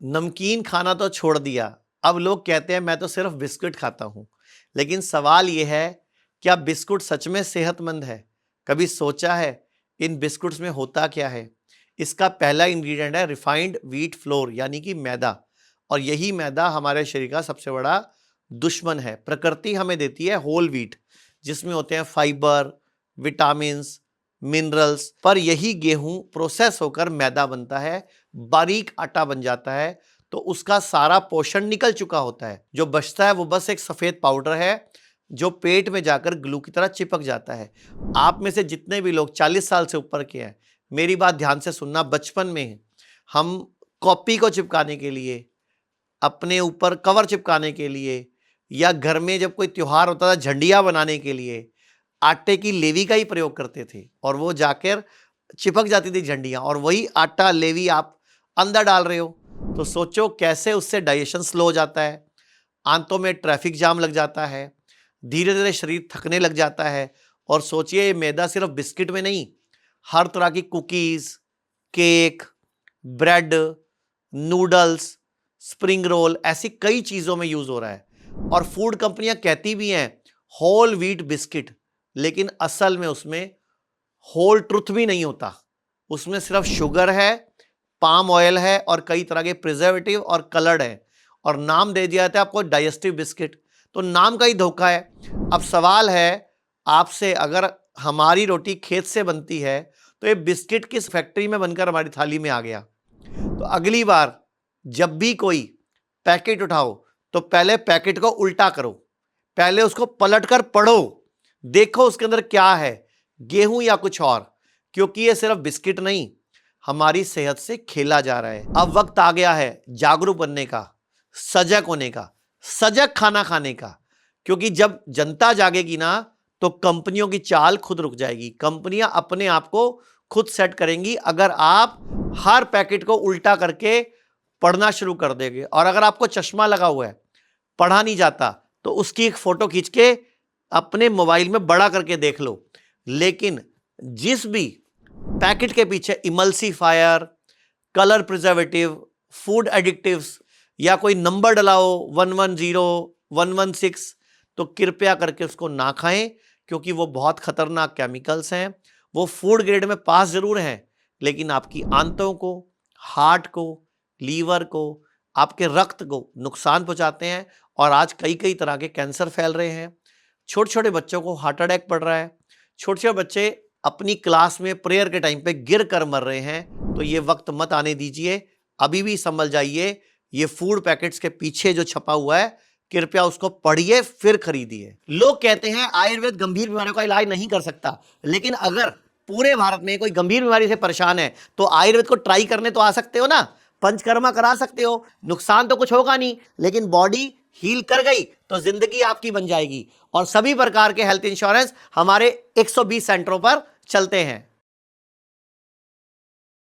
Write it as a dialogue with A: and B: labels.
A: नमकीन खाना तो छोड़ दिया, अब लोग कहते हैं मैं तो सिर्फ बिस्कुट खाता हूं। लेकिन सवाल यह है, क्या बिस्कुट सच में सेहतमंद है? कभी सोचा है इन बिस्कुट्स में होता क्या है? इसका पहला इंग्रेडिएंट है रिफाइंड व्हीट फ्लोर, यानी कि मैदा। और यही मैदा हमारे शरीर का सबसे बड़ा दुश्मन है। प्रकृति हमें देती है होल व्हीट, जिसमें होते हैं फाइबर, विटामिन्स, मिनरल्स, पर यही गेहूं प्रोसेस होकर मैदा बनता है, बारीक आटा बन जाता है, तो उसका सारा पोषण निकल चुका होता है। जो बचता है वो बस एक सफेद पाउडर है, जो पेट में जाकर ग्लू की तरह चिपक जाता है। आप में से जितने भी लोग 40 साल से ऊपर के हैं, मेरी बात ध्यान से सुनना। बचपन में हम कॉपी को चिपकाने के लिए, अपने ऊपर कवर चिपकाने के लिए, या घर में जब कोई त्योहार होता था झंडियां बनाने के लिए आटे की लेवी का ही प्रयोग करते थे, और वो जाकर चिपक जाती थी झंडियां, और वही आटा लेवी आप अंदर डाल रहे हो। तो सोचो कैसे उससे डाइजेशन स्लो हो जाता है, आंतों में ट्रैफिक जाम लग जाता है, धीरे धीरे शरीर थकने लग जाता है। और सोचिए ये मैदा सिर्फ बिस्किट में नहीं, हर तरह की cookies, cake, bread, noodles, spring roll, ऐसी कई चीजों में यूज हो रहा है। और फूड कंपनियां कहती भी हैं होल व्हीट बिस्किट, लेकिन असल में उसमें होल ट्रुथ भी नहीं होता। उसमें सिर्फ शुगर है, पाम ऑयल है, और कई तरह के प्रिजर्वेटिव और कलर्ड है, और नाम दे दिया जाता है आपको डाइजेस्टिव बिस्किट। तो नाम का ही धोखा है। अब सवाल है आपसे, अगर हमारी रोटी खेत से बनती है तो ये बिस्किट किस फैक्ट्री में बनकर हमारी थाली में आ गया? तो अगली बार जब भी कोई पैकेट उठाओ तो पहले पैकेट को उल्टा करो, पहले उसको पलटकर पढ़ो, देखो उसके अंदर क्या है, गेहूं या कुछ और। क्योंकि ये सिर्फ बिस्किट नहीं, हमारी सेहत से खेला जा रहा है। अब वक्त आ गया है जागरूक बनने का, सजग होने का, सजग खाना खाने का। क्योंकि जब जनता जागेगी ना, तो कंपनियों की चाल खुद रुक जाएगी। कंपनियां अपने आप को खुद सेट करेंगी अगर आप हर पैकेट को उल्टा करके पढ़ना शुरू कर देंगे। और अगर आपको चश्मा लगा हुआ है, पढ़ा नहीं जाता, तो उसकी एक फोटो खींच के अपने मोबाइल में बड़ा करके देख लो। लेकिन जिस भी पैकेट के पीछे इमल्सीफायर, कलर प्रिजर्वेटिव, फूड एडिक्टिव्स, या कोई नंबर डला हो 110, 116, तो कृपया करके उसको ना खाएं, क्योंकि वो बहुत खतरनाक केमिकल्स हैं। वो फूड ग्रेड में पास जरूर हैं, लेकिन आपकी आंतों को, हार्ट को, लीवर को, आपके रक्त को नुकसान पहुंचाते हैं। और आज कई कई तरह के कैंसर फैल रहे हैं। छोटे छोटे बच्चों को हार्ट अटैक पड़ रहा है। छोटे छोटे बच्चे अपनी क्लास में प्रेयर के टाइम पे गिर कर मर रहे हैं। तो ये वक्त मत आने दीजिए, अभी भी संभल जाइए। ये फूड पैकेट्स के पीछे जो छपा हुआ है, कृपया उसको पढ़िए फिर खरीदिए। लोग कहते हैं आयुर्वेद गंभीर बीमारियों का इलाज नहीं कर सकता, लेकिन अगर पूरे भारत में कोई गंभीर बीमारी से परेशान है तो आयुर्वेद को ट्राई करने तो आ सकते हो ना, पंचकर्मा करा सकते हो। नुकसान तो कुछ होगा नहीं, लेकिन बॉडी हील कर गई तो जिंदगी आपकी बन जाएगी। और सभी प्रकार के हेल्थ इंश्योरेंस हमारे 120 सेंटरों पर चलते हैं।